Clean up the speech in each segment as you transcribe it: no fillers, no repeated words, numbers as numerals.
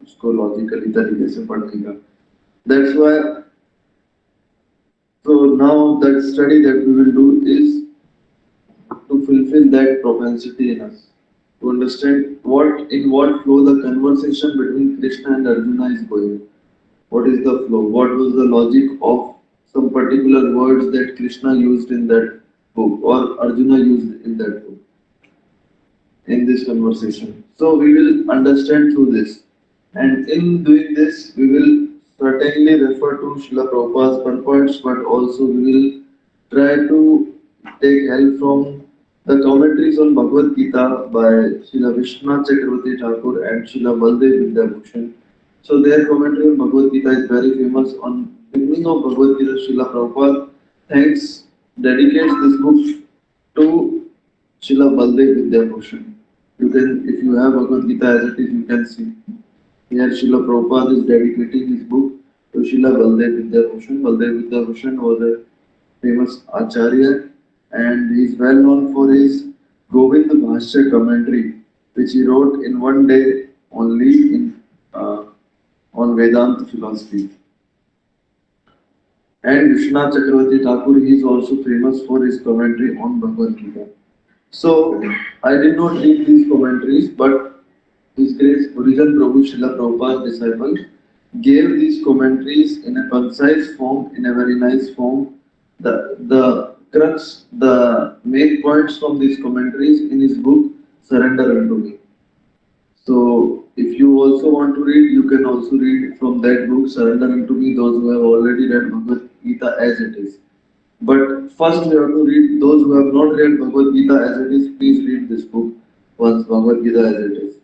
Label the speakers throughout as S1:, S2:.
S1: उसको लॉजिकली तरीके से पढ़ने का. That's why. So now that study that we will do is to fulfill that propensity in us, to understand in what flow the conversation between Krishna and Arjuna is going. What is the flow? What was the logic of some particular words that Krishna used in that book or Arjuna used in that book, in this conversation. So we will understand through this. And in doing this, we will certainly refer to Srila Prabhupada's purports, but also we will try to take help from the commentaries on Bhagavad Gita by Srila Vishnu Chakravarti Thakur and Srila Baldev Vidyabhushan. So their commentary on Bhagavad Gita is very famous. On beginning of Bhagavad Gita, Srila Prabhupada dedicates this book to Srila Baldev Vidyabhushan. You can, if you have Bhagavad Gita as it is, you can see. Here Srila Prabhupada is dedicating his book to Srila Baldev Vidyabhushan. Baldev Vidyabhushan was a famous Acharya and he is well known for his Govinda Bhashya commentary, which he wrote in one day only on Vedanta philosophy. And Vishnu Chakravarti Thakur, he is also famous for his commentary on Bhagavad Gita. So I did not read these commentaries, but His Grace Original Prabhu Srila Prabhupada's disciple gave these commentaries in a concise form, in a very nice form. The crux, the main points from these commentaries in his book, Surrender Unto Me. So if you also want to read, you can also read from that book, Surrender Unto Me, those who have already read Bhagavad Gita as it is. But first we have to read, those who have not read Bhagavad Gita as it is, please read this book once, Bhagavad Gita as it is.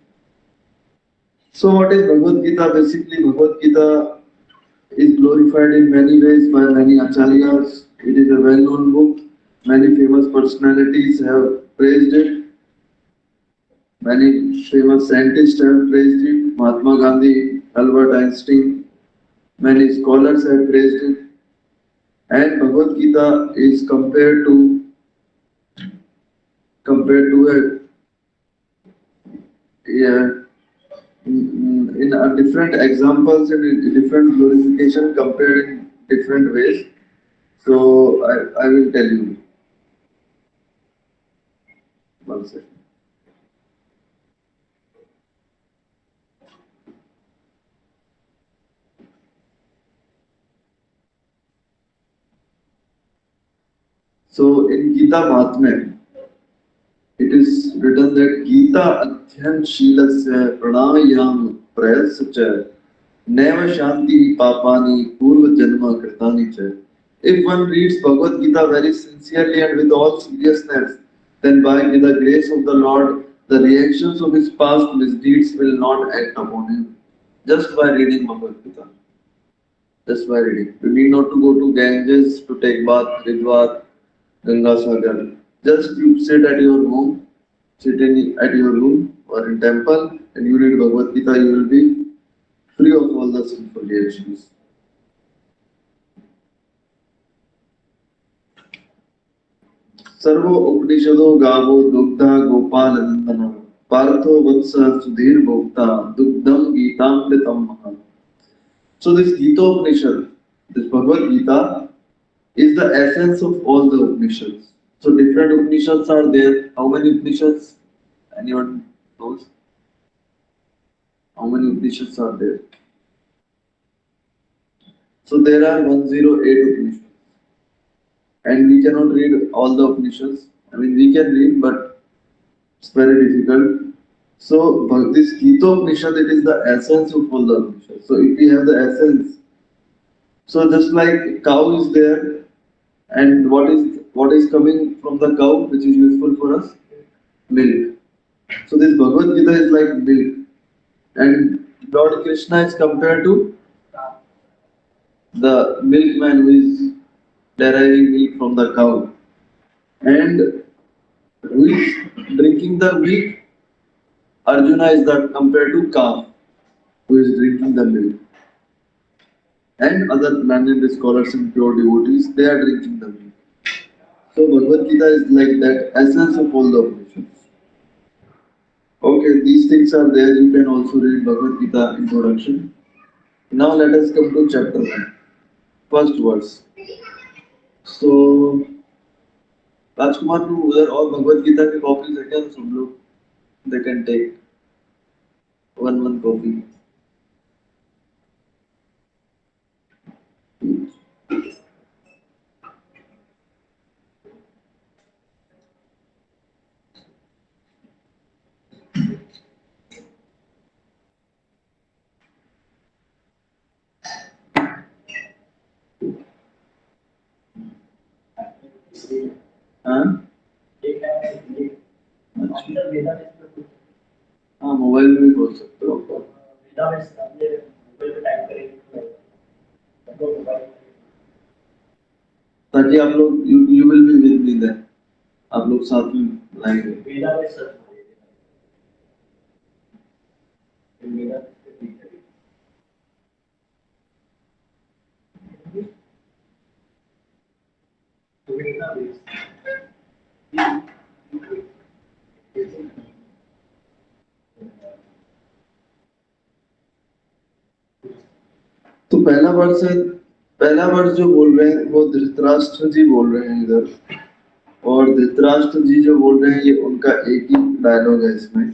S1: So what is Bhagavad Gita? Basically, Bhagavad Gita is glorified in many ways by many acharyas. It is a well-known book. Many famous personalities have praised it. Many famous scientists have praised it. Mahatma Gandhi, Albert Einstein, many scholars have praised it. And Bhagavad Gita is compared to in a different examples and in different glorification compared in different ways. So I will tell you. One second. So in Gita Mahatmya, it is written that Gita Adhyan Shilasya Pranayam Prayasya Neva Shanti Papani Purva Janma Kritani Cha. If one reads Bhagavad Gita very sincerely and with all seriousness, then by the grace of the Lord, the reactions of his past misdeeds will not act upon him. Just by reading Bhagavad Gita. Just by reading. You need not to go to Ganges to take bath, Haridwar, Ganga Sagar. Just you sit at your home, at your room or in temple and you read Bhagavad Gita, you will be free of all the sinful reactions. Sarvo Upanishado Gavo Dugdha Gopal Nandana Partho Vatsa Sudhir Bhokta Dugdham Gitam Pritam Maha. So this Gita Upanishad, this Bhagavad Gita is the essence of all the Upanishads. So different Upanishads are there. How many Upanishads? Anyone knows? How many Upanishads are there? So there are 108 Upanishads. And we cannot read all the Upanishads. I mean, we can read, but it's very difficult. So this Gita Upanishad, it is the essence of all the Upanishads. So if we have the essence, so just like cow is there, and what is coming from the cow, which is useful for us? Milk. So this Bhagavad Gita is like milk. And Lord Krishna is compared to the milkman who is deriving milk from the cow. And who is drinking the milk? Arjuna is compared to calf who is drinking the milk. And other learned scholars and pure devotees, they are drinking the milk. So Bhagavad Gita is like that essence of all the Upanishads. Okay, these things are there. You can also read Bhagavad Gita introduction. Now let us come to chapter 1. First verse. So, राजकुमार को उधर और भगवत गीता की copies है क्या? तो सब लोग they can take one copy. हाँ हाँ, मोबाइल में भी बोल सकते हो। ताकि आप लोग you will be with me there. आप लोग साथ में लाएंगे। तो पहला वर्ष जो बोल रहे हैं वो धृतराष्ट्र जी बोल रहे हैं इधर, और धृतराष्ट्र जी जो बोल रहे हैं ये उनका एक ही डायलॉग है इसमें।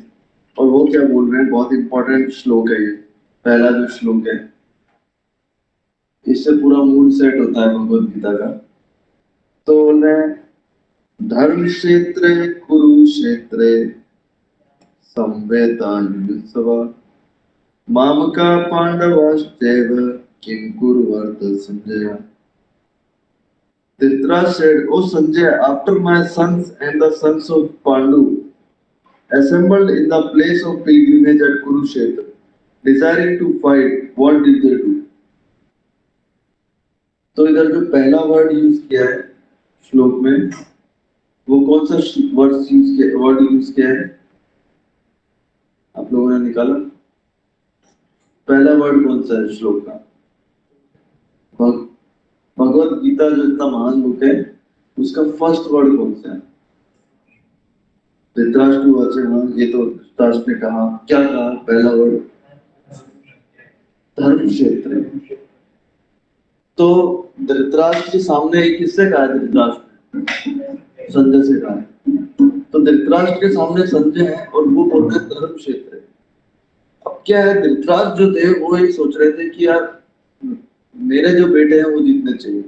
S1: और वो क्या बोल रहे हैं, बहुत इंपॉर्टेंट श्लोक है ये, पहला जो श्लोक है, इससे पूरा मूड सेट होता है भगवद गीता का। तो बोल रहे हैं, धर्म क्षेत्रे कुरुक्षेत्रे संवेतायुत्सवा मामका पांडवाश्चैव किं कुर्वत Sanjay. Dhritarashtra said, "O Sanjay, after my sons and the sons of Pandu assembled in the place of pilgrimage at Kurukshetra, desiring to fight, what did they do?" तो इधर जो पहला वर्ड यूज किया है श्लोक में, वो कौन सा वर्ड यूज किया है? आप लोगों ने निकाला? पहला वर्ड कौन सा है श्लोक का? भगवत गीता जो इतना महान बुक है, उसका फर्स्ट वर्ड कौन सा है? धृतराष्ट्र। हाँ, ये तो धृतराष्ट्र ने कहा, क्या कहा पहला वर्ड? धर्म क्षेत्र। तो धृतराष्ट्र के सामने किससे कहा है? धृतराष्ट्र संजय से कहा है। तो धृतराष्ट्र के सामने संजय है और वो बोल रहे धर्म क्षेत्र है। अब क्या है, धृतराष्ट्र जो थे वो ये सोच रहे थे कि यार मेरे जो बेटे हैं वो जीतने चाहिए,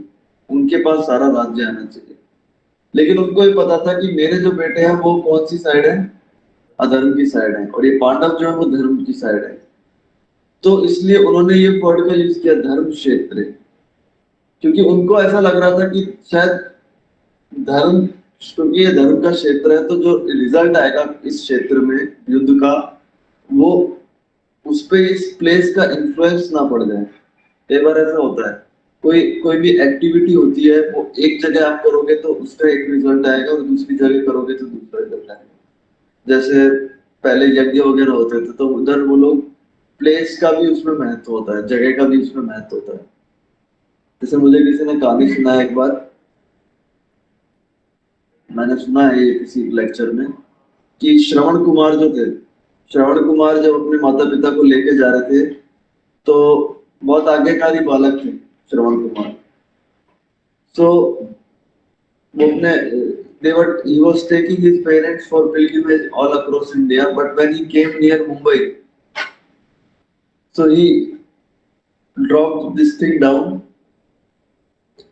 S1: उनके पास सारा राज्य आना चाहिए। लेकिन उनको ये पता था कि मेरे जो बेटे हैं वो कौन सी साइड है? अधर्म की साइड है, और ये पांडव जो है वो धर्म की साइड है। तो इसलिए उन्होंने ये वर्ड का यूज किया, धर्म क्षेत्र, क्योंकि उनको ऐसा लग रहा था कि शायद धर्म, क्योंकि ये धर्म का क्षेत्र है, तो जो रिजल्ट आएगा इस क्षेत्र में युद्ध का, वो उस पे इस प्लेस का इन्फ्लुएंस ना पड़ जाए। कई बार ऐसा होता है, कोई भी एक्टिविटी होती है, वो एक जगह आप करोगे तो उसका एक रिजल्ट आएगा और दूसरी जगह करोगे तो दूसरा रिजल्ट आएगा। जैसे पहले यज्ञ वगैरह होते थे तो उधर वो लोग प्लेस का भी उसमें महत्व होता है, जगह का भी उसमें महत्व होता है। जैसे मुझे किसी ने कहानी सुनाया एक बार, मैंने सुना है ये किसी लेक्चर में, कि श्रवण कुमार जो थे, श्रवण कुमार जब अपने माता पिता को लेके जा रहे थे तो बहुत आज्ञाकारी बालक थे श्रवण कुमार। So वो अपने he was taking his parents for pilgrimage all across India, but when he came near Mumbai, so he dropped this thing down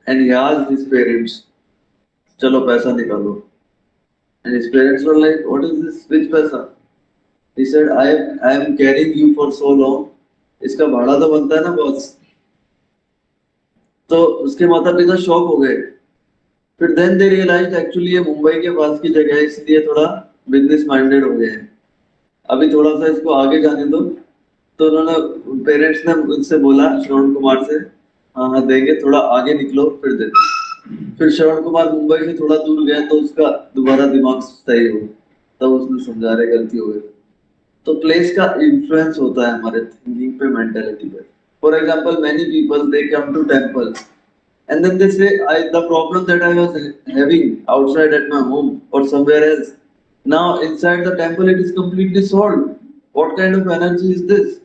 S1: and he asked his parents, "चलो पैसा निकालो." And his parents were like, "What is this? Which पैसा?" He said, I am carrying you for so long. इसका भाड़ा तो बनता है ना बॉस। तो उसके माता पिता शॉक हो गए। फिर देन दे रियलाइज्ड एक्चुअली ये मुंबई के पास की जगह है, इसलिए थोड़ा बिजनेस माइंडेड हो गए हैं, अभी थोड़ा सा इसको आगे जाने दो। तो उन्होंने, पेरेंट्स ने उनसे बोला, श्रवण कुमार से, हाँ हाँ देंगे, थोड़ा आगे निकलो फिर देते। फिर श्रवण कुमार मुंबई से थोड़ा दूर गया तो उसका दोबारा दिमाग सही हो, तब उसने समझा रहे गलती हो गई। तो प्लेस का इन्फ्लुएंस होता है हमारे थिंकिंग पे, मेंटालिटी पे। For example, many people they come to temple and then they say, the problem that I was having outside at my home or somewhere else, Now inside the temple it is completely sold. What kind of energy is this?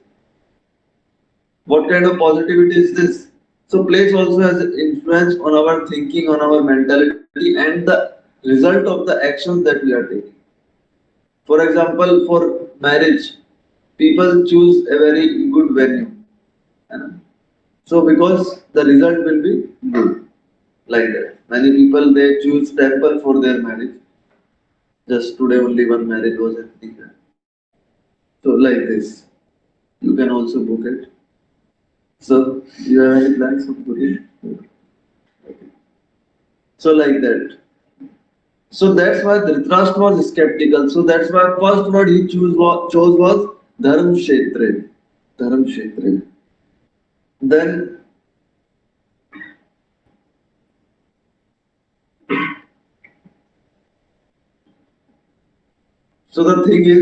S1: What kind of positivity is this? So place also has an influence on our thinking, on our mentality and the result of the actions that we are taking. For example, for marriage, people choose a very good venue. So because the result will be good, like that. Many people they choose temple for their marriage. Just today only one marriage was happening there. So like this, you can also book it. So you have any plans of booking? Okay. So like that. So that's why Dhritarashtra was skeptical. So that's why first word he chose was Dharm Kshetre. Dharm Kshetre. Then so the thing is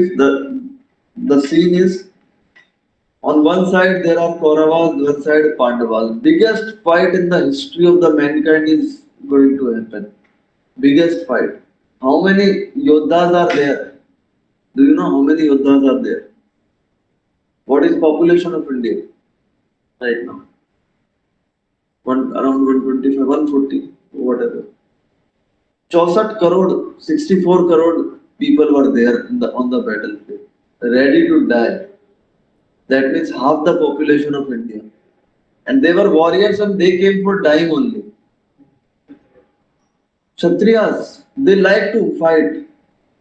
S1: the scene is on one side there are Kauravas, one side Pandavas. Biggest fight in the history of the mankind is going to happen. Biggest fight. How many Yoddhas are there? Do you know how many Yoddhas are there? What is population of India right now? Around 125, 140, whatever. 64 crore, 64 crore people were there on the battlefield, ready to die. That means half the population of India. And they were warriors and they came for dying only. Kshatriyas, they like to fight.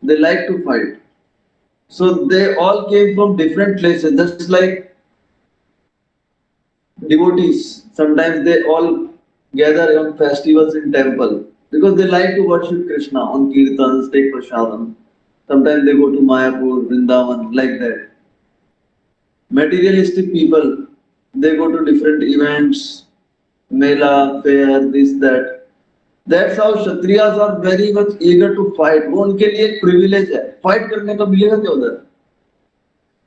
S1: They like to fight. So they all came from different places, just like devotees. Sometimes they all gather on festivals in temple because they like to worship Krishna on kirtans, take prasadam. Sometimes they go to Mayapur, Vrindavan, like that. Materialistic people, they go to different events, mela, fair, this, that. That's how Kshatriyas are very much eager to fight. वो उनके लिए एक privilege है. Fight करने का मिलेगा क्या उधर?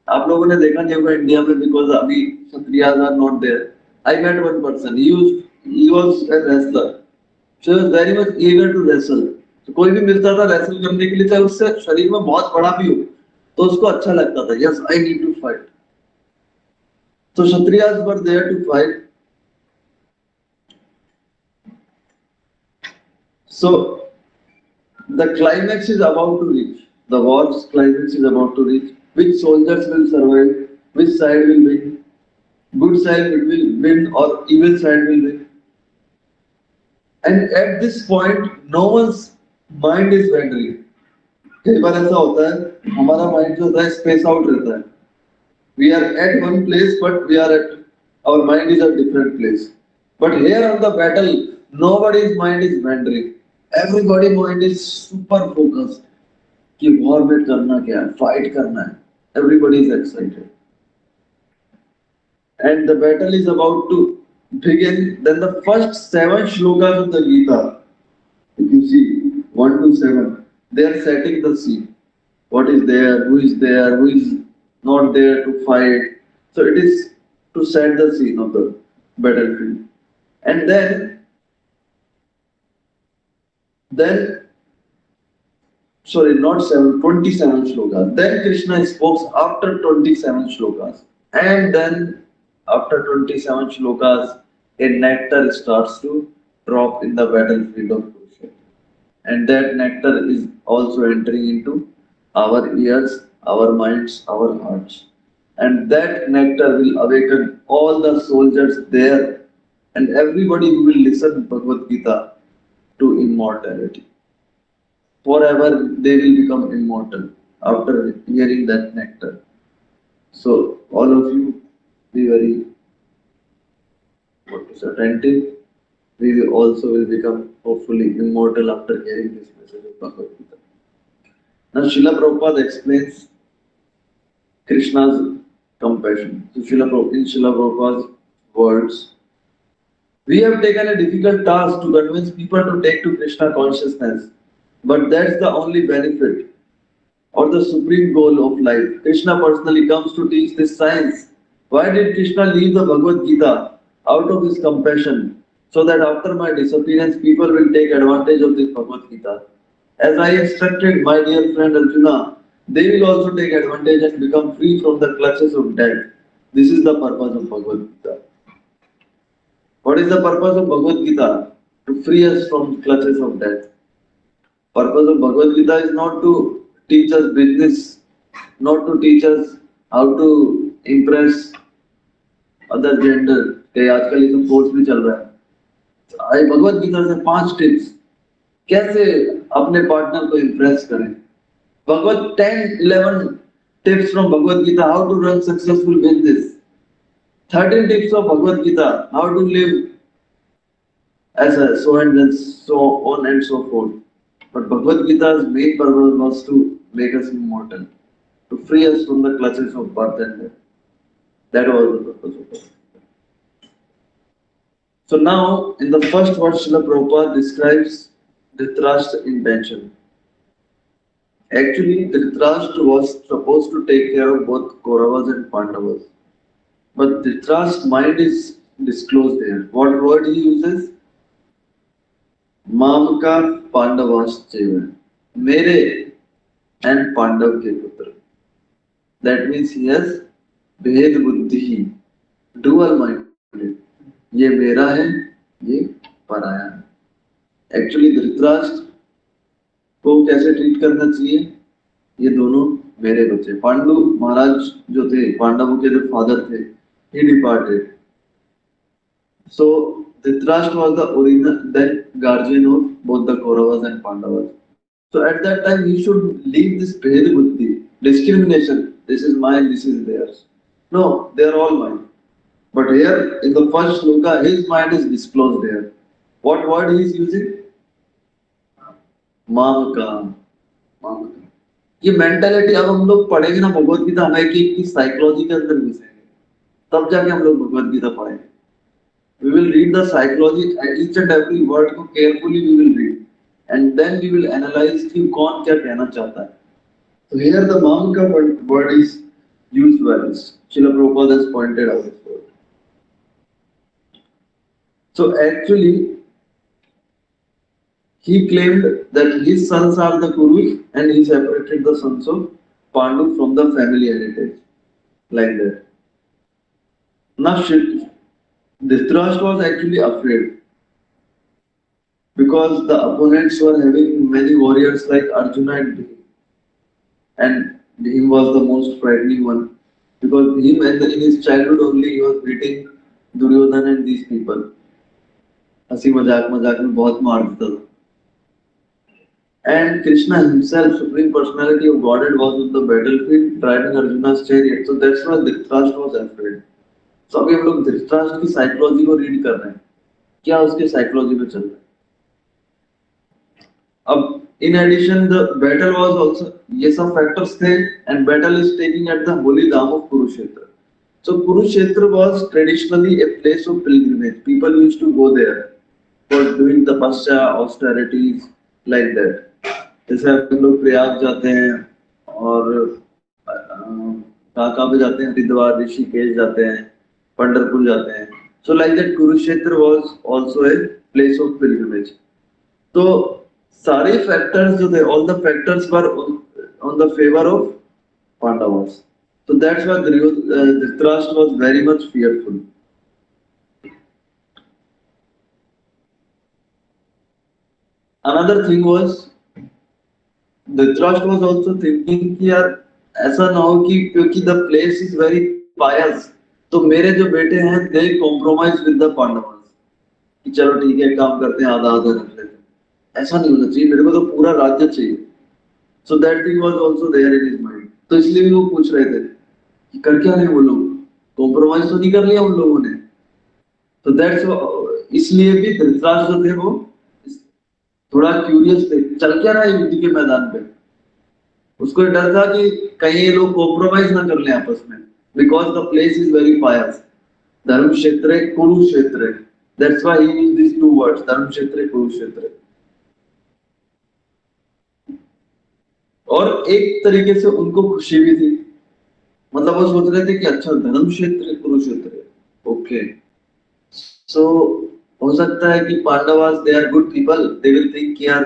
S1: आप लोगों ने देखा नहीं होगा इंडिया में because अभी Kshatriyas are not there. I met one person. He was a wrestler. So he was very much eager to wrestle. तो कोई भी मिलता था wrestle करने के लिए चाहे उससे शरीर में बहुत बड़ा भी हो तो उसको अच्छा लगता था. Yes, I need to fight. So Kshatriyas were there to fight. So the climax is about to reach. The war's climax is about to reach. Which soldiers will survive? Which side will win? Good side will win or evil side will win? And at this point, no one's mind is wandering. कई बार ऐसा होता है हमारा mind जो होता है space out रहता है. We are at one place, but our mind is at different place. But here on the battle, nobody's mind is wandering. Everybody's mind is super focused. कि war में करना क्या है, fight करना है. Everybody is excited. And the battle is about to begin. Then the first 7 shlokas of the Gita, if you see 1 to 7, they are setting the scene. What is there, who is not there to fight. So it is to set the scene of the battlefield. And then sorry, not 7, 27 shlokas. Then Krishna spoke after 27 shlokas. And then after 27 shlokas, a nectar starts to drop in the battlefield of Kurukshetra. And that nectar is also entering into our ears, our minds, our hearts. And that nectar will awaken all the soldiers there and everybody who will listen to Bhagavad Gita to immortality. Forever they will become immortal after hearing that nectar. So all of you be very attentive. We will also become hopefully immortal after hearing this message of Bhagavad Gita. Now Srila Prabhupada explains Krishna's compassion. So in Srila Prabhupada's words, we have taken a difficult task to convince people to take to Krishna consciousness, but that's the only benefit or the supreme goal of life. Krishna personally comes to teach this science. Why did Krishna leave the Bhagavad Gita? Out of his compassion, so that after my disappearance, people will take advantage of this Bhagavad Gita. As I instructed my dear friend Arjuna, they will also take advantage and become free from the clutches of death. This is the purpose of Bhagavad Gita. What is the purpose of Bhagavad Gita? To free us from clutches of death. Purpose of Bhagavad Gita is not to teach us business, not to teach us how to impress other gender. कि आजकल ये सब course भी चल रहा है। आई भगवत गीता से 5 tips कैसे अपने पार्टनर को इम्प्रेस करें। भगवत 10-11 tips from Bhagavad Gita how to run successful business. 13 tips of Bhagavad Gita how to live as a so and then so on and so forth. But Bhagavad Gita's main purpose was to make us immortal, to free us from the clutches of birth and death. That was the purpose of it. So now, in the first verse, Srila Prabhupada describes Dhritarashtra's intention. Actually, Dhritarashtra was supposed to take care of both Kauravas and Pandavas. But Dhritarashtra's mind is disclosed there. What word he uses? Mamka Pandavascha. Mere and Pandav ke putra. That means he has Bhed Buddhi, dual minded. ये मेरा है, ये पराया है। Actually Dhritarashtra को कैसे treat करना चाहिए? ये दोनों मेरे बच्चे। पांडु महाराज जो थे, पांडवों के जो फादर थे, he departed. So Dhritarashtra was the original then guardian of both the Kauravas and Pandavas. So at that time he should leave this Bhed Buddhi, discrimination. This is mine, this is theirs. No, they are all mine. But here in the first shloka, his mind is disclosed here. What word he is using? Mamaka. Mamaka. ये mentality अब हम लोग पढ़ेंगे ना भगवत गीता, हमें की psychology के अंदर घुसेंगे, तब जाके हम लोग भगवत गीता पढ़ेंगे. We will read the psychology and each and every word को carefully we will read, and then we will analyze कि कौन क्या कहना चाहता है. So here the Mamaka word is used well. Srila Prabhupada has pointed out this word. So actually, he claimed that his sons are the Kurus and he separated the sons of Pandu from the family heritage. Like that. Now Dhritarashtra was actually afraid because the opponents were having many warriors like Arjuna and Bhim. And Bhim was the most frightening one because Bhim in his childhood only he was beating Duryodhana and these people. हंसी मजाक में बहुत मार देता था. And Krishna himself, Supreme Personality of Godhead, was on the battlefield driving Arjuna's chariot. So that's why Dhritarashtra was afraid. So अभी हम लोग धृतराष्ट्र की साइकोलॉजी को रीड कर रहे हैं, क्या उसके साइकोलॉजी में चल रहा है. अब in addition the battle was also, ये सब factors थे, and battle is taking at the holy dham of Kurukshetra. So Kurukshetra was traditionally a place of pilgrimage. People used to go there for doing tapasya, austerities, like that. जैसे हम लोग प्रयाग जाते हैं और कहाँ पे जाते हैं, हरिद्वार, ऋषिकेश जाते हैं, पंढरपुर जाते हैं. So like that Kurukshetra was also a place of pilgrimage. तो सारे factors जो थे, all the factors were on the favor of Pandavas. So that's why Dhritarashtra was very much fearful. Another thing was Dhritarashtra was also thinking कि यार ऐसा ना हो कि क्योंकि the place is very pious, तो मेरे जो बेटे हैं they compromise with the Pandavas कि चलो ठीक है काम करते हैं, आधा आधा रख लेते हैं. ऐसा नहीं होना चाहिए, मेरे को तो पूरा राज्य चाहिए. So that thing was also there in his mind. तो इसलिए वो पूछ रहे थे कि कर क्या रहे हैं वो लोग, कॉम्प्रोमाइज तो नहीं कर लिया उन लोगों ने. तो दैट्स इसलिए भी धृतराष्ट्र थे वो थोड़ा क्यूरियस थे, चल क्या रहा है युद्ध के मैदान पे. उसको डर था कि कहीं ये लोग कॉम्प्रोमाइज ना कर ले आपस में, because the place is very pious. Dharmakshetra, Kurukshetra. That's why he used this two words, Dharmakshetra, Kurukshetra. और एक तरीके से उनको खुशी भी थी, मतलब वो सोच रहे थे कि अच्छा धर्म क्षेत्र, कुरुक्षेत्र, ओके. सो हो सकता है कि Pandavas they are good people, they will think कि यार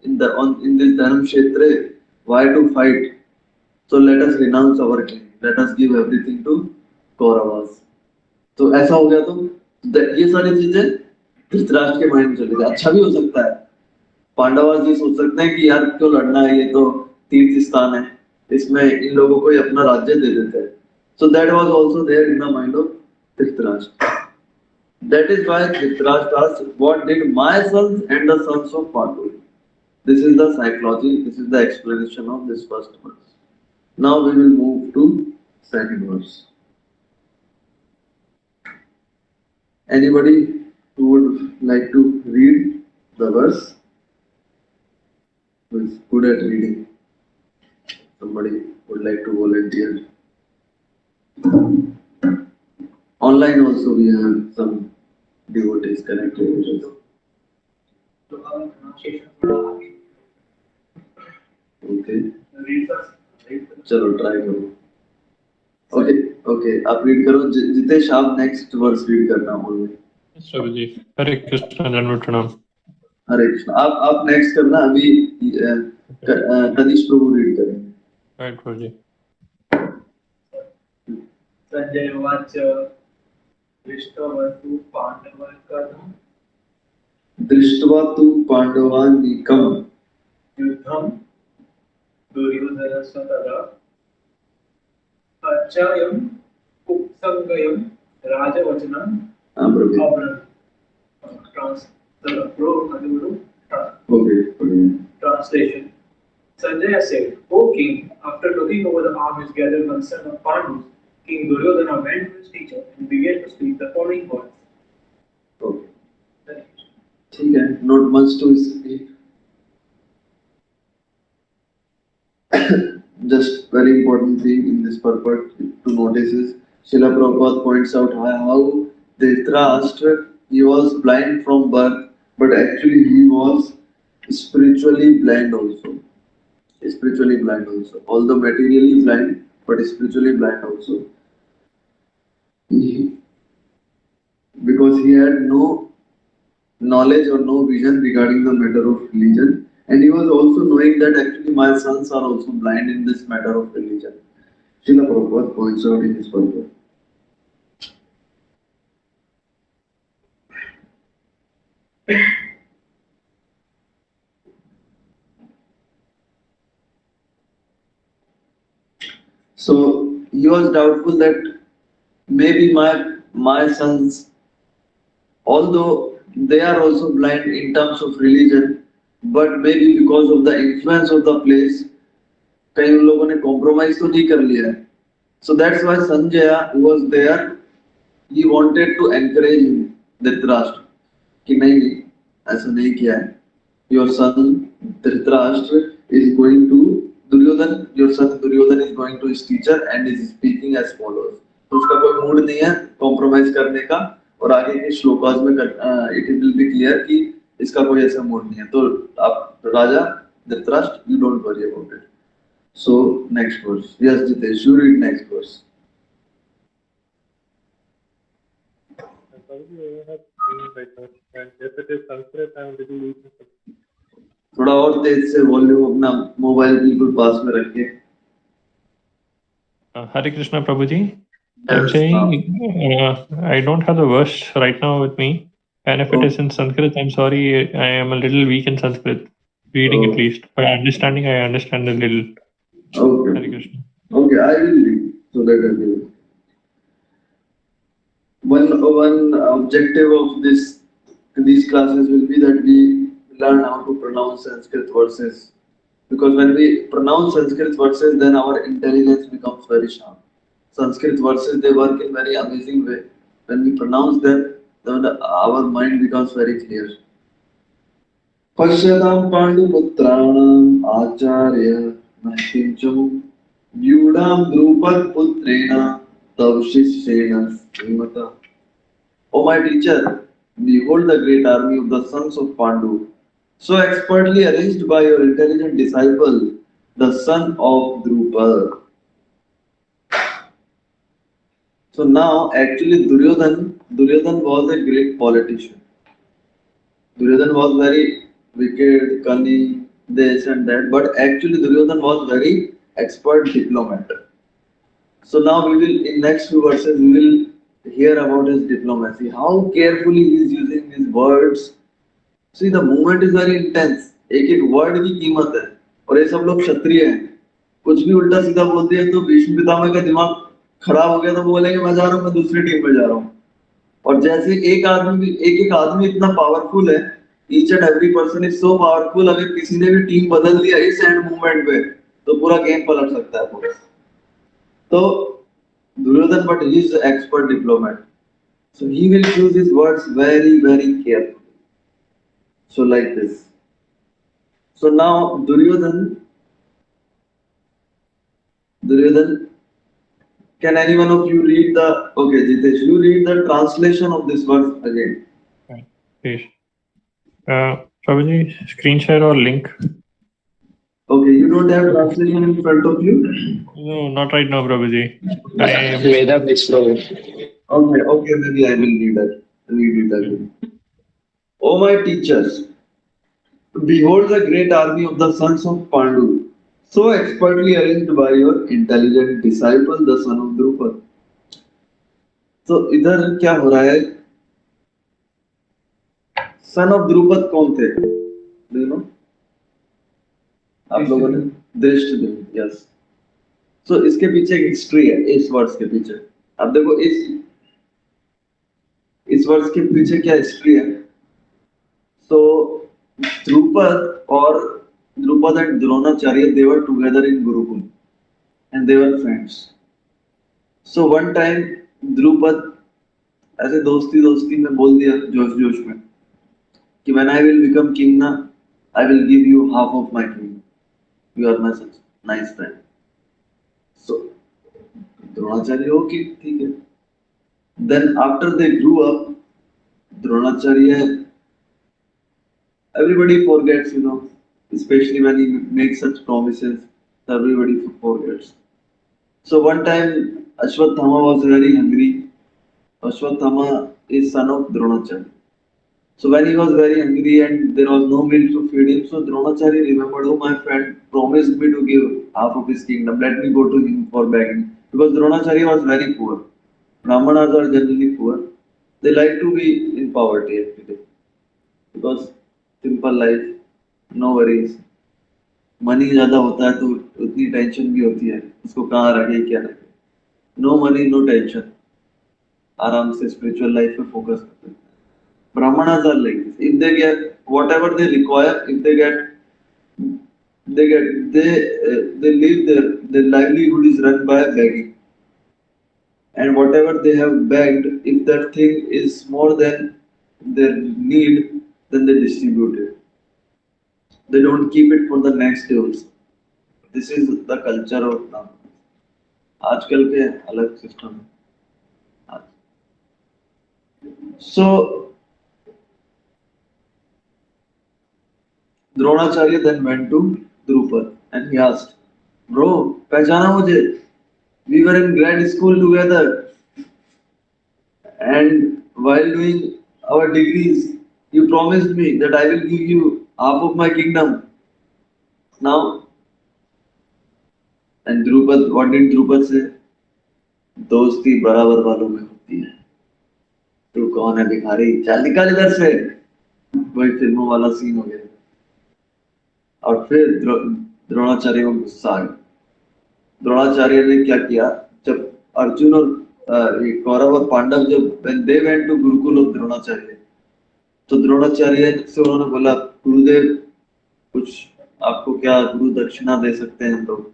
S1: in this Dhanam Kshetra, why to fight? So let us renounce our king. Let us give everything to Kauravas. तो ऐसा हो गया तो ये सारी चीजें धृतराष्ट्र के माइंड में चली जाए. अच्छा भी हो सकता है. पांडवास जी सोच सकते हैं कि यार क्यों लड़ना है, ये तो तीर्थ स्थान है, इसमें इन लोगों को अपना राज्य दे देते हैं. So that was also there in the mind of Dhritarashtra. That is why Dhritarashtra asked, what did my sons and the sons of Pandu? This is the psychology, this is the explanation of this first verse. Now we will move to second verse. Anybody who would like to read the verse? Who is good at reading? Somebody would like to volunteer. Online also we have some devotees connected with us. Okay. चलो try करो. Okay आप read करो. जितेश आप next verse read करना only.
S2: प्रभु जी. हरे कृष्ण दंडवत प्रणाम.
S1: हरे कृष्ण. आप next करना. अभी कनिष्ठ प्रभु रीड करेंगे.
S2: राइट प्रभु जी.
S3: संजय उवाच
S1: दृष्ट्वा तु पाण्डवानीकम्
S3: युद्धं दुर्योधनस्य तदा अचयं कुत्संगयं राजवचनं अब्रवीत्. Translation. Sanjaya said, O king, after looking over the armies gathered on the son of Pandus, King Duryodhana went to his teacher and began to speak the following words.
S1: Okay. ठीक है. Not much to speak. Just very important thing in this purport to notice is Srila Prabhupada points out how Dhritarashtra, he was blind from birth, but actually he was spiritually blind also. Spiritually blind also. Although materially blind, but spiritually blind also. Because he had no knowledge or no vision regarding the matter of religion. And he was also knowing that actually my sons are also blind in this matter of religion. Srila Prabhupada points out in his purport. So he was doubtful that maybe my sons, although they are also blind in terms of religion, but maybe because of the influence of the place, कई उन लोगों ने compromise तो नहीं कर लिया है. So that's why Sanjaya, who was there, he wanted to encourage him, Dhritarashtra, कि नहीं ऐसा नहीं किया है. Your son Dhritarashtra is going to Duryodhan, your son Duryodhan is going to his teacher and is speaking as follows. तो उसका कोई mood नहीं है कॉम्प्रोमाइज करने का. और आगे के श्लोकास में इट विल बी क्लियर कि इसका कोई ऐसा मूड नहीं है. तो आप Raja Dhritarashtra, you don't worry about it. So next verse. Yes Jitesh, you read next verse. थोड़ा और तेज से वॉल्यूम अपना मोबाइल बिल्कुल पास में रखिए.
S2: Hare Krishna Prabhuji. I'm saying I don't have the verse right now with me, and if it is in Sanskrit, I'm sorry, I am a little weak in Sanskrit, reading at least, but understanding, I understand a little.
S1: Okay.
S2: Hare Krishna.
S1: Okay, I will read so that I will. One objective of these classes will be that we learn how to pronounce Sanskrit verses, because when we pronounce Sanskrit verses, then our intelligence becomes very sharp. Sanskrit verses, they work in very amazing way. When we pronounce them, then our mind becomes very clear. Pashyadam Panduputranam Acharya Nahtincham Vyudam Drupad Putrena Tavshishena Srimata. O my teacher, behold the great army of the sons of Pandu, so expertly arranged by your intelligent disciple, the son of Drupad. So now, actually, Duryodhan was a great politician. Duryodhan was very wicked, cunning, this and that, but actually Duryodhan was very expert diplomat. So now we will, in next few verses, we will hear about his diplomacy, how carefully he is using his words. See, the movement is very intense. एक एक word की कीमत है, और ये सब लोग क्षत्रिय हैं. कुछ भी उल्टा सीधा बोल दिया तो भीष्म पितामह का दिमाग खराब हो गया, तो बोलेंगे मैं जा रहा हूँ, मैं दूसरी टीम में जा रहा हूँ. और जैसे एक एक आदमी इतना पावरफुल है, each and every person is so powerful, अगर किसी ने भी टीम बदल दिया इस एंड मूवमेंट पे तो पूरा गेम पलट सकता है पूरा. तो Duryodhan, but he is an expert diplomat, so he will choose his words very carefully. So like this. So now Duryodhan, can any one of you read the, okay Jitesh, you read the translation of this verse again.
S2: Right. Please. Prabhuji, screen share or link?
S1: Okay, you don't have translation in front of you?
S2: No, not right now, Prabhuji.
S4: Veda please, Prabhu.
S1: Okay, maybe I will read it again. O my teachers, behold the great army of the sons of Pandu, so expertly arranged by your intelligent disciple, the son of Drupad. तो इधर क्या हो रहा है? Son of Drupad कौन थे? Do you know? आप लोगों ने दृष्टद्युम्न, यस. सो इसके पीछे एक हिस्ट्री है, इस वर्ष के पीछे. अब देखो इस वर्ष के पीछे क्या हिस्ट्री है. सो Drupad and Dronacharya, they were together in Gurukul and they were friends. So one time Drupad ऐसे दोस्ती में बोल दिया जोश में कि when I will become king ना, I will give you half of my kingdom. You are my such nice friend. So Dronacharya, okay, ठीक है. Then after they grew up, Dronacharya, everybody forgets, especially when he makes such promises, everybody forgets. So one time Ashwatthama was very hungry. Ashwatthama is son of Dronacharya. So when he was very hungry and there was no milk to feed him, so Dronacharya remembered, oh, my friend promised me to give half of his kingdom, let me go to him for begging. Because Dronacharya was very poor. Brahmanas are generally poor. They like to be in poverty actually. Because simple life, no worries. Money ज़्यादा होता है तो उतनी tension भी होती है, उसको कहाँ रखे क्या रखे. No money, no tension. आराम से spiritual life पे focus करते हैं. Brahmanas are like this. If they get whatever they require, if they live their livelihood is run by begging. And whatever they have begged, if that thing is more than their need, then they distribute it. They don't keep it for the next day also. This is the culture of now. आजकल के अलग system. So Dronacharya then went to Drupad and he asked, bro, पहचाना मुझे? We were in grad school together and while doing our degrees, you promised me that I will give you half of my kingdom. Now, and Drupad, what did Drupad say? दोस्ती बराबर वालों में होती है. तू कौन है भिखारी? चल निकल इधर से. वही फिल्मों वाला सीन हो गया. और फिर द्रोणाचार्य को गुस्सा आ गया. द्रोणाचार्य ने क्या किया? जब अर्जुन और कौरव और पांडव जब when they went to Gurukul of Dronacharya, तो द्रोणाचार्य से उन्होंने बोला, गुरुदेव कुछ आपको क्या गुरु दक्षिणा दे सकते हैं हम लोग?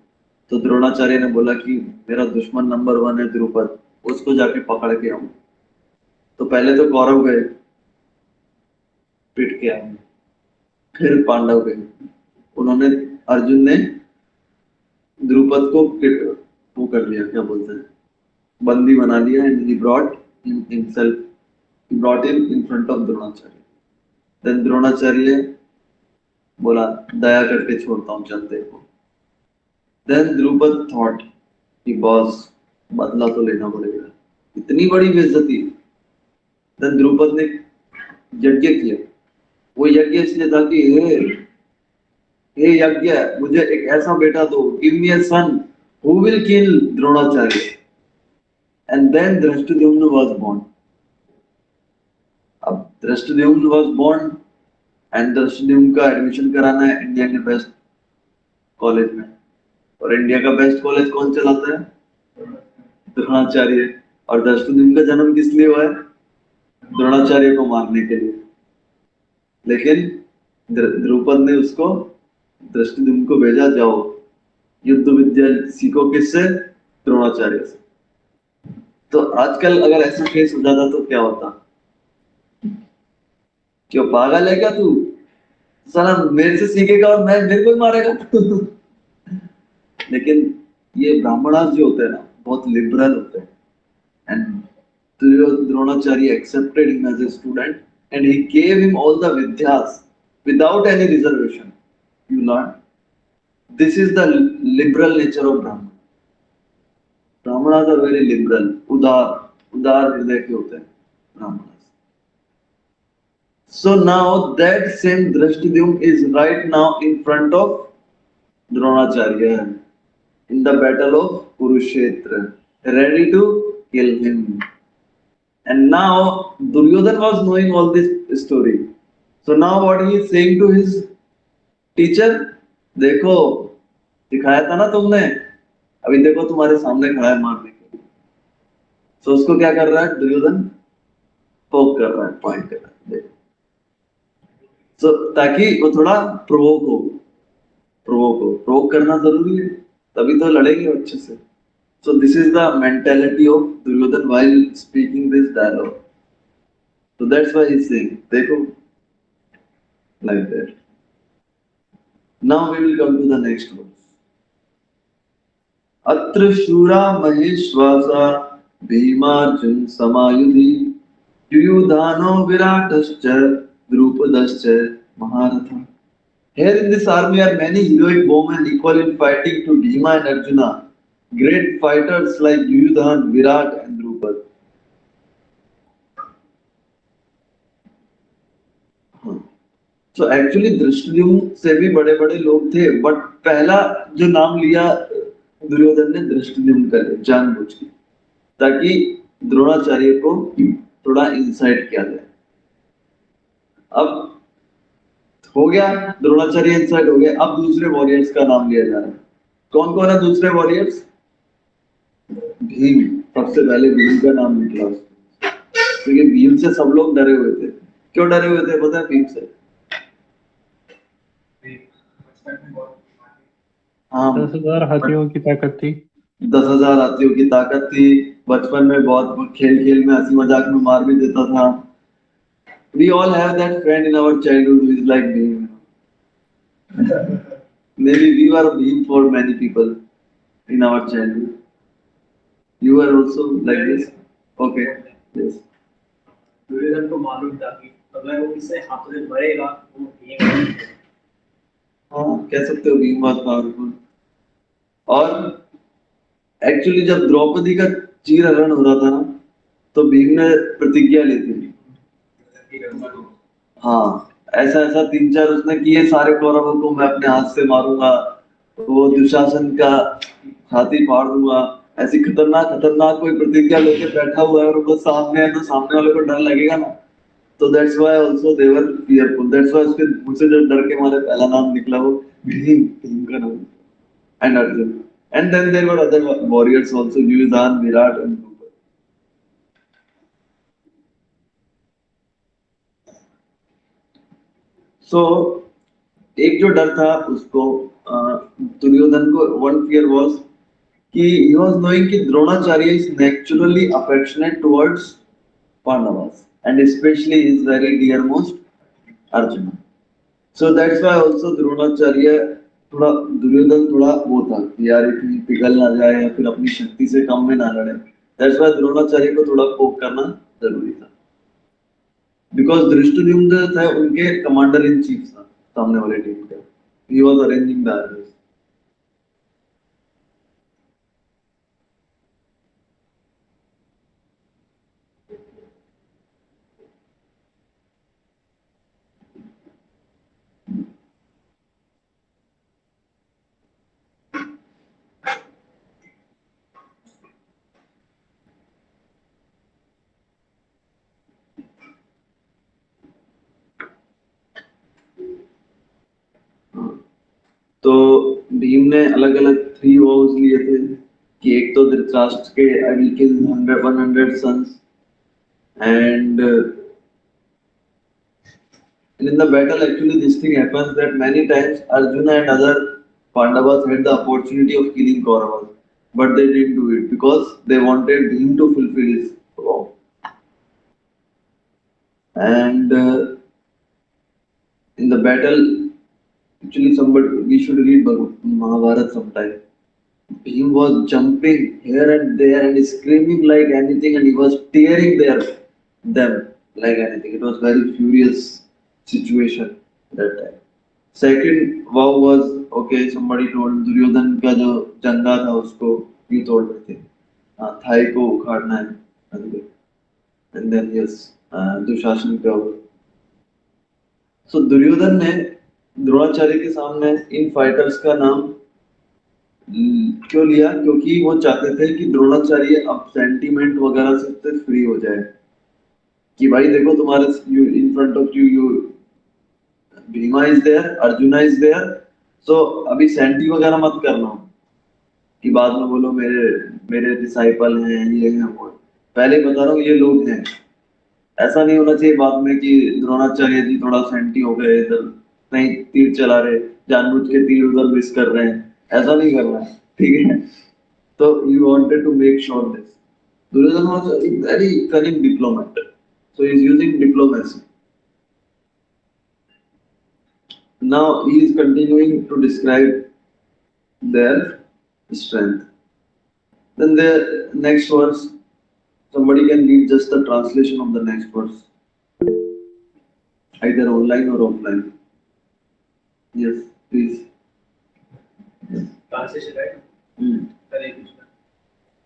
S1: तो द्रोणाचार्य ने बोला कि मेरा दुश्मन नंबर 1 है द्रुपद, उसको जाके पकड़ के आऊं. तो पहले तो कौरव गए, पिट के आए, फिर पांडव गए. उन्होंने अर्जुन ने द्रुपद को वो कर लिया, क्या बोलते हैं, बंदी बना लिया. And he brought him in front of Dronacharya. Then Dronacharya बोला, दया करके छोड़ता हूँ, चल देखो. Then द्रुपद thought कि बॉस बदला तो लेना पड़ेगा, इतनी बड़ी बेइज्जती. Then द्रुपद ने यज्ञ किया. वो यज्ञ इसलिए था कि हे यज्ञ, मुझे एक ऐसा बेटा दो, give me a son who will kill Dronacharya. And then Dhrishtadyumna was born. अब Dhrishtadyumna was born and Dhrishtadyumna का एडमिशन कराना है इंडिया के बेस्ट कॉलेज में, और इंडिया का बेस्ट कॉलेज कौन चलाता है? द्रोणाचार्य। और धृष्टद्युम्न का जन्म किस लिए हुआ है? द्रोणाचार्य को मारने के लिए। लेकिन द्रुपद ने उसको, धृष्टद्युम्न को भेजा, जाओ युद्ध विद्या सीखो, किससे? द्रोणाचार्य से। तो आजकल अगर ऐसा केस हो जाता तो क्या होता? क्यों पागल है क्या तू? साला मेरे से सीखेगा और मेरे को ही मारेगा। लेकिन ये ब्राह्मणास जो होते हैं ना, बहुत लिबरल होते हैं। And Dronacharya accepted him as a student and he gave him all the vidyas without any reservation. You learn. This is the liberal nature of Brahman. Brahmanas are very liberal. उदार हृदय के होते हैं Brahmanas. So now that same Drashtadyumna is right now in front of Dronacharya in the battle of Kurukshetra, ready to kill him. And now Duryodhana was knowing all this story. So now what he is saying to his teacher, देखो दिखाया था ना तुमने, अभी देखो तुम्हारे सामने खड़ा है मारने के लिए। So उसको क्या कर रहा है दुर्योधन? पोक कर रहा है, पॉइंट कर रहा है, देखो। So ताकि वो थोड़ा प्रोवोक करना जरूरी है, तभी तो लड़ेंगे अच्छे से। So this is the mentality of Duryodhana while speaking this dialogue. So that's why he's saying, देखो, like that. Now we will come to the next verse. अत्र शूरा महेश्वासा Bhimarjun समायुधि युयुधानो विराटश्च द्रुपदश्च महारथा. Here in this army are many heroic bowmen equal in fighting to Bhima and Arjuna. Great fighters like Yuyudhan, Virat and Drupad. So actually Dhrishtadyumna से भी बड़े बड़े लोग थे, but पहला जो नाम लिया दुर्योधन ने धृष्टद्युम्न का जानबूझ के, ताकि द्रोणाचार्य को थोड़ा इंसाइट किया जाए। अब हो गया, द्रोणाचार्य इंसाइट हो गया, अब दूसरे वॉरियर्स का नाम लिया जा रहा है। कौन कौन है दूसरे वॉरियर्स? भीम, सबसे पहले भीम का नाम निकला, क्योंकि भीम से सब लोग डरे हुए थे। क्यों डरे हुए थे पता है? भीम से। हाँ,
S2: 10,000 हाथियों की ताकत थी।
S1: 10,000 हाथियों की ताकत थी। बचपन में बहुत खेल में हंसी मजाक में मार भी देता था। We all have that friend in our childhood who is like Bhim. Maybe we were Bhim for many people in our childhood. You were also like this? Okay. Yes.
S3: Duryodhan को मालूम था कि अगर वो किसी हाथों से मरेगा वो भीम।
S1: हाँ, कह सकते हो भीम बहुत पावरफुल। और एक्चुअली जब द्रौपदी का चीरहरण हो रहा था ना, तो भीम ने प्रतिज्ञा ली थी। हाँ, ऐसा ऐसा 3-4 उसने किए, सारे कौरवों को मैं अपने हाथ से मारूंगा, वो दुशासन का छाती फाड़ दूंगा। ऐसी खतरनाक कोई प्रतिज्ञा लेके बैठा हुआ है और वो सामने है, तो सामने वाले को डर लगेगा ना। तो that's why also they were fearful. That's why उसके मुंह से जो डर के मारे पहला नाम निकला वो भीम का नाम, and Arjun. And then there were other warriors also, Yuyudhana, Virat and Drupad. So एक जो डर था उसको, दुर्योधन को वन फियर वाज कि he was knowing कि Dronacharya is naturally affectionate towards Pandavas and especially his very dearmost Arjuna. So that's why also Dronacharya थोड़ा, दुर्योधन थोड़ा वो था कि यार इतनी पिघल ना जाए या फिर अपनी शक्ति से कम में ना लड़े। That's why द्रोणाचार्य को थोड़ा पोक करना जरूरी था, because धृष्टद्युम्न थे उनके कमांडर इन चीफ था सामने वाले टीम के। He was arranging the armies. Bhim ने अलग अलग 3 vows लिए थे कि एक तो धृतराष्ट्र के I will kill 100 sons and in the battle actually this thing happens that many times Arjuna and other Pandavas had the opportunity of killing Kauravas but they didn't do it because they wanted Bhim to fulfill his vow. And in the battle, actually we should read Mahabharata sometime. Bhim was jumping here and there and screaming like anything and he was tearing them like anything. It was very furious situation that time. Second vow was, okay, somebody told Duryodhan का जो जंगा था उसको ये तोड़ देते Thai को उखाड़ना है and then yes Dushasan का so दुर्योधन ने द्रोणाचार्य के सामने इन फाइटर्स का नाम क्यों लिया क्योंकि वो चाहते थे कि द्रोणाचार्य अब सेंटीमेंट वगैरह से फ्री हो जाए कि भाई देखो तुम्हारे in front of you Bheema is there Arjuna is there so अभी सेंटी वगैरह मत करना कि बाद में बोलो मेरे डिसाइपल हैं ये हैं वो पहले बता रहा हूँ ये लोग हैं ऐसा नहीं होना चाहिए बाद में कि द्रोणाचार्य जी थोड़ा सेंटी हो गए इधर नहीं तीर चला रहे जानबूझ के तीर उधर मिस कर रहे हैं ऐसा नहीं करना ठीक है तो you wanted to make sure this Duryodhan was a very cunning diplomat so he is using diplomacy now he is continuing to describe their strength then the next verse somebody can read just the translation of the next verse either online or offline yes please
S3: Translation, right? Hare Krishna.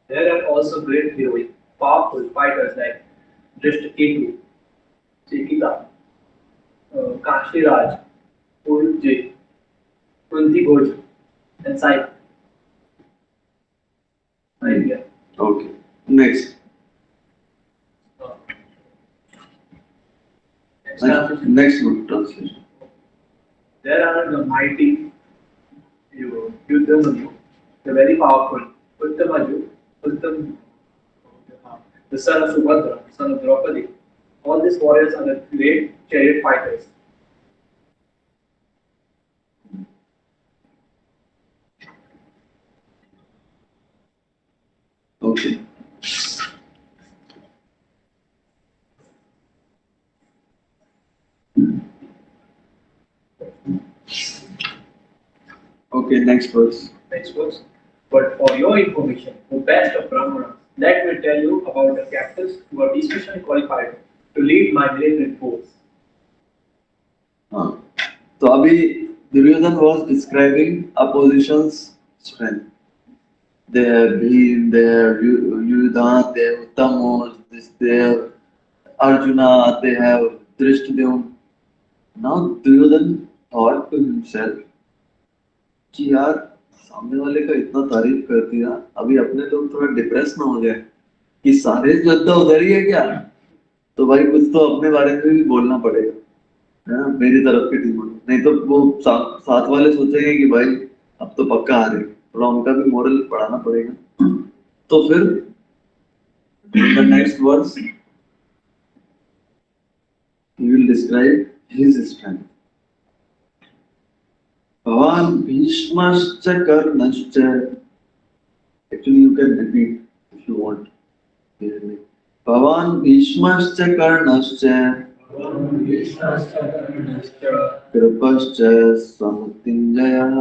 S3: There are also great heroic, powerful fighters like Drishtaketu, Chikita, Kashiraj, Kurukshetra, Kunti Goj, and Sai. Idea.
S1: okay next next one translation
S3: There are the mighty Yudhamaju, the very powerful Uttamaju, the son of Subhadra, son of Draupadi. All these warriors are the great chariot fighters.
S1: okay okay next verse
S3: Next verse. But for your information, the best of Brahmanas, let me tell you about the captains who are especially qualified to lead my military force.
S1: तो अभी Duryodhan was describing opposition's strength they have Bhim they have Yudhan they have Uttamos they have Arjuna they have Drishtadyumna now Duryodhan thought to himself कि यार सामने वाले का इतना तारीफ कर दिया अभी अपने लोग थोड़ा डिप्रेस ना हो जाए कि सारे योद्धा उधर ही है क्या तो भाई कुछ तो अपने बारे में भी बोलना पड़ेगा है मेरी तरफ की टीम नहीं तो वो साथ वाले सोचेंगे कि भाई अब तो पक्का आ रहे थोड़ा उनका भी मोरल बढ़ाना पड़ेगा तो फिर the next verse he will describe his strength Bhawan भीष्मश्च कर्णश्च actually you can repeat if you want भवान भीष्मश्च कर्णश्च कृपश्च समुत्तिञ्जयः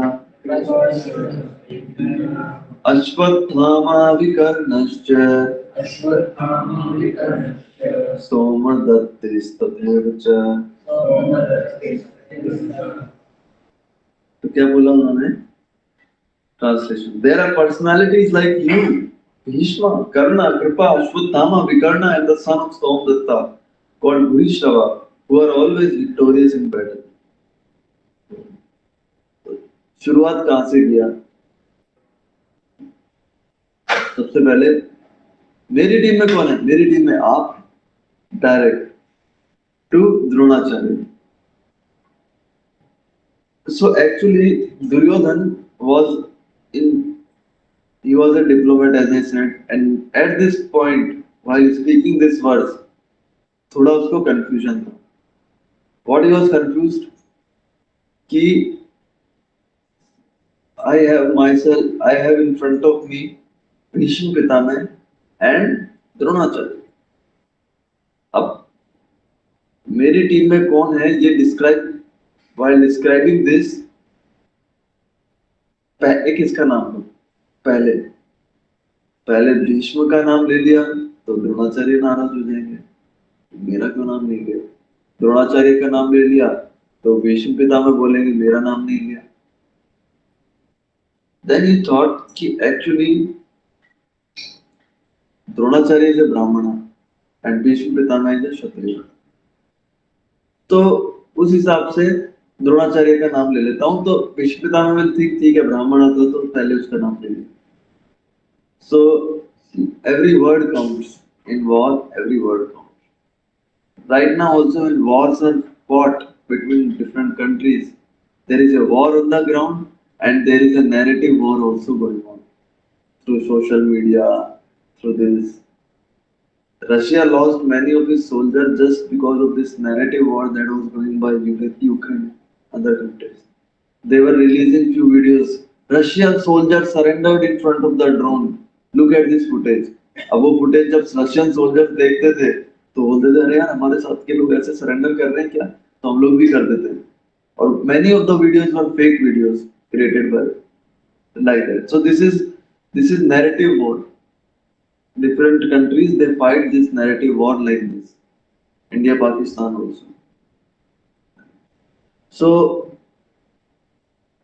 S1: अश्वत्थामा विकर्णश्च सोमदत्तिस्तथैव च तो क्या बोला उन्होंने translation there are personalities like you Bhishma Karna Kripa Ashwatthama Vikarna and the son of Somadatta called Bhurishrava who are always victorious in battle शुरुआत कहां से किया सबसे पहले मेरी टीम में कौन है मेरी टीम में आप direct to Dronacharya So actually, Duryodhan was he was a diplomat, as I said, and at this point, while speaking this verse, थोड़ा उसको confusion था. What he was confused? कि I have in front of me Bhishma Pitama and Dronacharya. अब मेरी team में कौन है ये while describing this, एक इसका नाम लो. पहले भीष्म का नाम ले लिया तो द्रोणाचार्य नाराज हो जाएंगे, मेरा क्यों नाम नहीं लिया. द्रोणाचार्य का नाम ले लिया तो भीष्म पितामह बोलेंगे मेरा नाम नहीं लिया. Then he thought कि actually द्रोणाचार्य is a ब्राह्मण and Bhishma Pitamah is a क्षत्रिय. तो उस हिसाब से द्रोणाचार्य का नाम ले लेता हूं, तो भीष्म पितामह में ठीक है ब्राह्मण था तो पहले उसका नाम ले लिया. So every word counts in war. Every word counts. Right now also when wars are fought between different countries, there is a war on the ground and there is a narrative war also going on through social media, through this. Russia lost many of its soldiers just because of this narrative war that was going by Ukraine, other countries. They were releasing few videos. Russian soldiers surrendered in front of the drone. Look at this footage. अब वो footage जब Russian soldiers देखते थे तो बोलते थे अरे यार हमारे साथ के लोग ऐसे surrender कर रहे हैं क्या, तो हम लोग भी कर देते हैं. और many of the videos were fake videos created by like that. So this is narrative war. Different countries they fight this narrative war like this. India, Pakistan also. So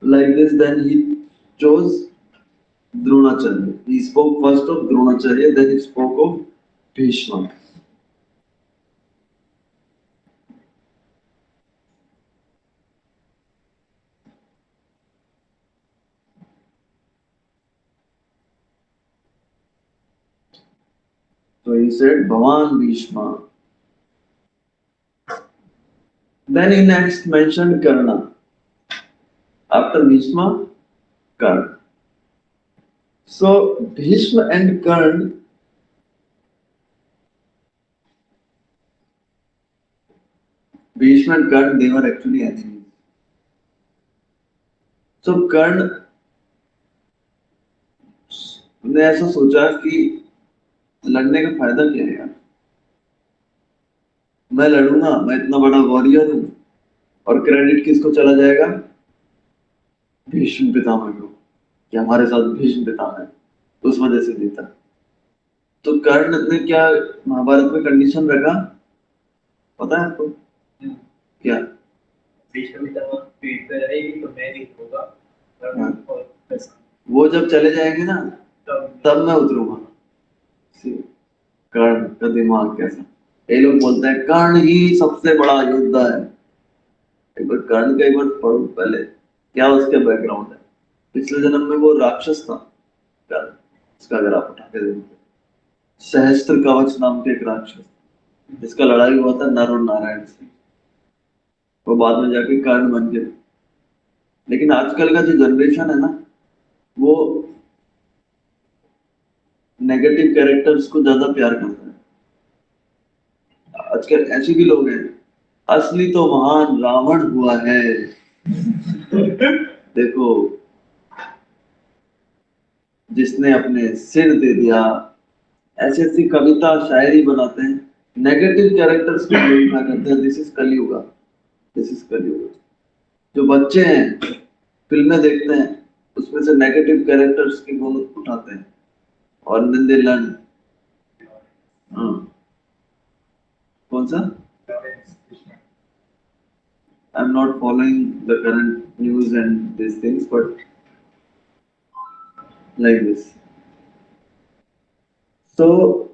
S1: like this, then he chose Dronacharya. He spoke first of Dronacharya, then he spoke of Bhishma. So he said Bhavan Bhishma. Then he next mentioned Kanana. After Bhishma, Karna. So Bhishma and Karna, they were actually enemies. So Karna ने ऐसा सोचा कि लड़ने का फायदा क्या है यार, मैं लड़ूंगा, मैं इतना बड़ा वॉरियर हूं और क्रेडिट किसको चला जाएगा, भीष्म पितामह को, कि हमारे साथ भीष्म पितामह है, उस वजह से जीता. तो कर्ण ने क्या महाभारत में कंडीशन रखा पता है आपको क्या?
S3: भीष्म पितामह पीठ पे रहेगी तो मैं जीतूंगा,
S1: वो जब चले जाएंगे ना तब मैं उतरूंगा. कर्ण का दिमाग कैसा, ये लोग बोलते हैं कर्ण ही सबसे बड़ा योद्धा है. एक बार कर्ण का एक बार पढ़ो पहले क्या उसके बैकग्राउंड है. पिछले जन्म में वो राक्षस था कर्ण, इसका अगर आप उठा के देखोगे सहस्त्र कवच नाम के एक राक्षस जिसका लड़ाई हुआ था नर और नारायण से, वो बाद में जाके कर्ण बन गए. लेकिन आजकल का जो जनरेशन है ना वो नेगेटिव कैरेक्टर्स को ज्यादा प्यार करता है. आजकल ऐसे भी लोग हैं, असली तो महान रावण हुआ है देखो जिसने अपने सिर दे दिया. ऐसी ऐसी कविता शायरी बनाते हैं, नेगेटिव कैरेक्टर्स को देखा करते हैं. This is Kaliyuga, this is Kaliyuga. जो बच्चे हैं फिल्में देखते हैं उसमें से नेगेटिव कैरेक्टर्स की गुण उठाते हैं और then they learn. कौन सा? I'm not following the current news and these things, but like this. So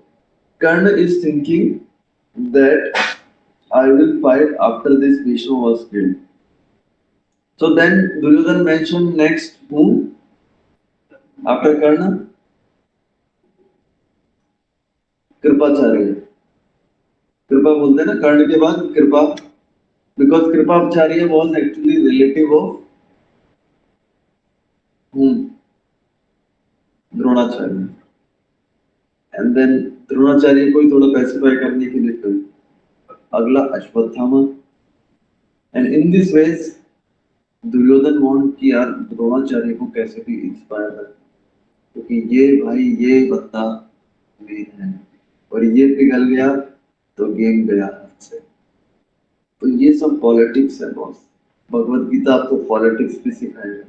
S1: Karna is thinking that I will fight after this Bhishma was killed. So then Duryodhana mentioned next whom after Karna? Kripacharya. कृपा बोलते हैं ना कर्ण के बाद Kripa, because Kripacharya was actually relative of Dronacharya, and then Dronacharya को ही थोड़ा pacify करने के लिए फिर अगला Ashwatthama, and in this ways Duryodhan want कि यार द्रोणाचार्य को कैसे भी इंस्पायर कर, क्योंकि ये भाई ये बंदा मेन है, और ये पिघल गया तो गेम गया हाथ से। तो ये सब पॉलिटिक्स है बॉस। भगवत गीता आपको पॉलिटिक्स भी सिखाएगा,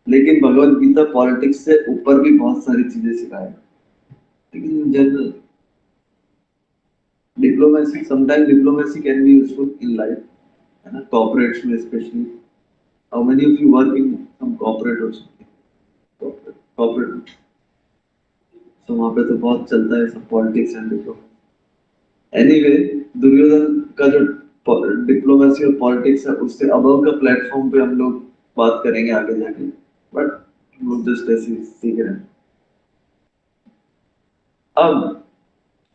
S1: लेकिन भगवत गीता पॉलिटिक्स से ऊपर भी बहुत सारी चीजें सिखाएगा। लेकिन in general diplomacy, sometime diplomacy can be useful in life, है ना, कॉर्पोरेट्स में स्पेशली। How many of you work in some corporate और समथिंग? कॉर्पोरेट, तो वहां पे तो बहुत चलता है सब politics and diplomacy. Anyway, Duryodhan का जो डिप्लोमेसी और पॉलिटिक्स है, उससे अबव का प्लेटफॉर्म पे हम लोग बात करेंगे आगे जाके, बट हम लोग जस्ट ऐसे सीख रहे हैं। अब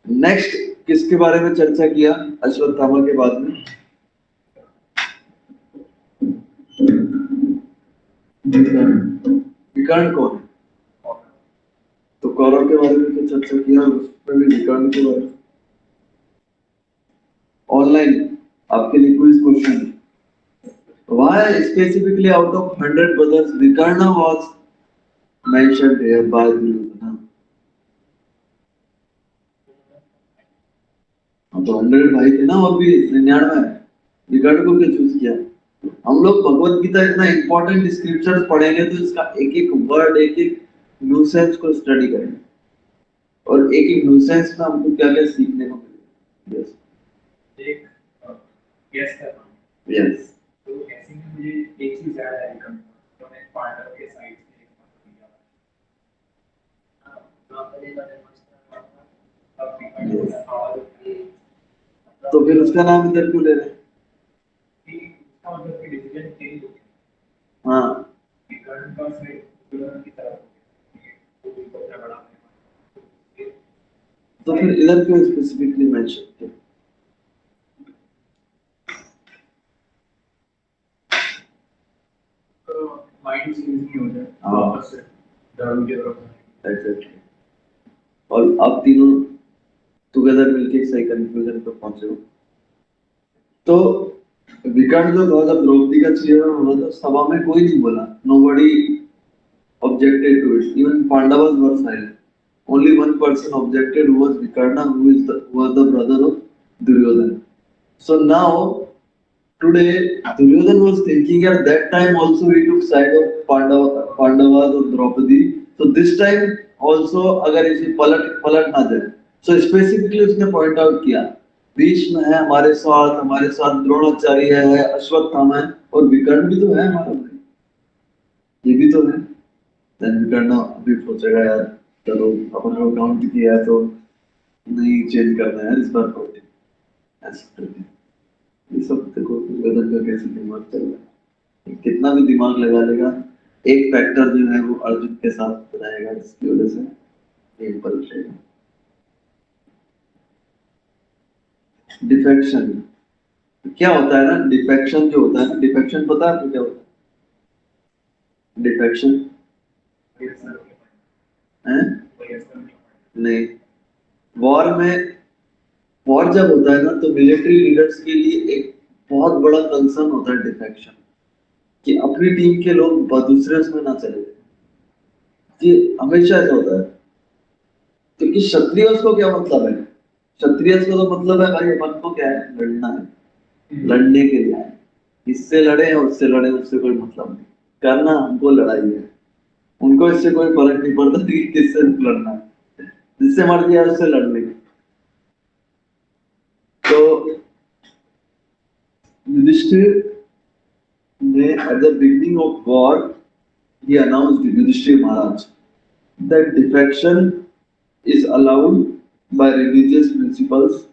S1: नेक्स्ट किसके बारे में चर्चा किया अश्वत्थामा के बाद में? विकर्ण कौन है? तो कौरव के बारे में तो चर्चा किया, उसमें भी विकर्ण के बारे में। ऑनलाइन आपके लिए quiz question, why specifically out of 100 brothers Vikarna was mentioned here by Duryodhana? तो 100 भाई थे ना, और भी 99, विकर्ण को क्यों चूज किया? हम लोग भगवत गीता इतना इंपॉर्टेंट स्क्रिप्चर्स पढ़ेंगे तो इसका एक एक वर्ड, एक एक न्यूसेंस को स्टडी करेंगे, और एक एक न्यूसेंस में हमको क्या क्या सीखने को मिलेगा। यस,
S3: एक यस करना,
S1: यस,
S3: तो ऐसे में मुझे एक चीज याद आई कम, तो मैं पांडव के साइड से एक बात किया। हां, नॉर्मली मैंने मस्त अब विकर्ण और
S1: तो फिर उसका नाम इधर क्यों ले रहे हैं?
S3: कि उसका मतलब कि डिसीजन चेंज हो गया।
S1: हाँ,
S3: विकर्ण का से दुर्योधन की तरफ हो गया, वो उनको इतना बड़ा है।
S1: तो फिर इधर क्यों स्पेसिफिकली मेंशन किया?
S3: माइंड चेंज नहीं हो जाए
S1: हाँ,
S3: वापस से धर्म की तरफ।
S1: एग्जैक्टली। और अब तीनों टुगेदर मिलके एक सही कंक्लूजन पर पहुंचे हो। तो विकर्ण जो था, जब द्रौपदी का चीरहरण हुआ था, सभा में कोई नहीं बोला, nobody objected to it, even Pandavas were silent. Only one person objected, who was Vikarna, who was the brother of Duryodhana. So now today Duryodhana was thinking at that time also he took side of Pandavas or Draupadi. So this time also अगर इसे पलट ना जाए, so specifically उसने point out किया, भीष्म है हमारे साथ द्रोणाचार्य है, अश्वत्थामा है, और विकर्ण भी तो है हमारा भाई, ये भी तो है। देन विकर्ण अभी सोचेगा यार चलो अपन लोग काउंट किया है तो नहीं चेंज करना है इस बार काउंटिंग, ऐसा करके ये सब देखो दुर्योधन का कैसे दिमाग चल रहा है। कितना भी दिमाग लगा लेगा, एक फैक्टर जो है वो अर्जुन के साथ रहेगा, इसकी वजह से ये पलटेगा। डिफेक्शन क्या होता है ना? डिफेक्शन जो होता है ना, डिफेक्शन पता है आपको क्या होता है? डिफेक्शन है नहीं, वॉर में, वॉर जब होता है ना तो मिलिट्री लीडर्स के लिए एक बहुत बड़ा कंसर्न होता है डिफेक्शन, कि अपनी टीम के लोग दूसरे उसमें ना चले जाए। ये हमेशा ऐसा होता है, क्योंकि क्षत्रिय को क्या मतलब है? क्षत्रिय को तो मतलब है भाई अपन को क्या है, लड़ना है, लड़ने के लिए है, इससे लड़े उससे लड़े, उससे कोई मतलब नहीं, करना हमको लड़ाई है। उनको इससे कोई फर्क नहीं पड़ता कि किससे लड़ना है, जिससे मर्जी है उससे लड़ लेंगे। तो युधिष्ठिर ने at the beginning of war he announced, Yudhishthir Maharaj, that defection is allowed by religious principles.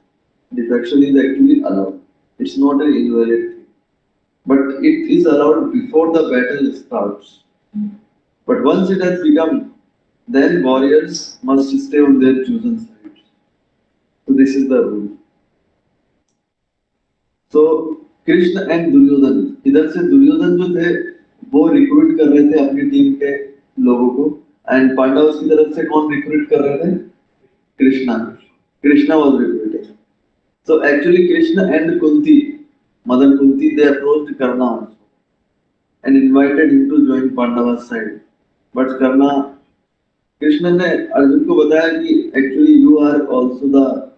S1: Defection is actually allowed, it's not an invalid thing, but it is allowed before the battle starts. But once it has begun, then warriors must stay on their chosen sides. So this is the rule. So Krishna and Duryodhan, इधर से दुर्योधन जो थे वो recruit कर रहे थे अपनी team के लोगों को, एंड पांडवों की तरफ से कौन रिक्रूट कर रहे थे? Krishna. Krishna was recruiting. So actually Krishna and Kunti, Mother Kunti, they approached Karna also and invited him to join Pandava's side. But Karna, Krishna ने अर्जुन को बताया कि actually you are also the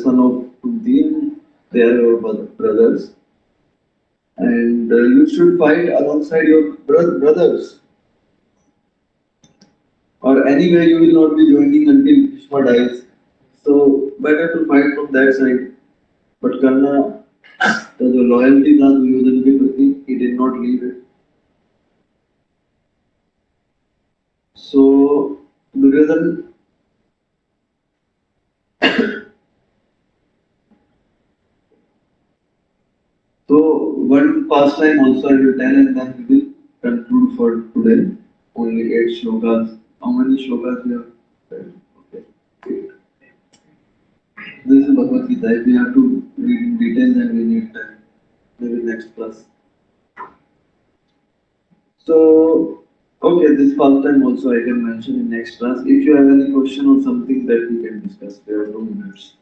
S1: son of Kunti, they are your brothers, and you should fight alongside your brothers. Or anyway, you will not be joining until Bhishma dies. So better to fight from that side. But Karna, the loyalty था दुर्योधन के प्रति, he did not leave it. So Duryodhan so one pastime also I will tell and then we will conclude for today. Only 8 shlokas. How many shlokas we have? Okay. 8. This is Bhagavad Gita. If we have to read in detail, then we need time. Maybe next class. So, okay, this pastime also I can mention in next class. If you have any question or something that we can discuss, we have 2 minutes.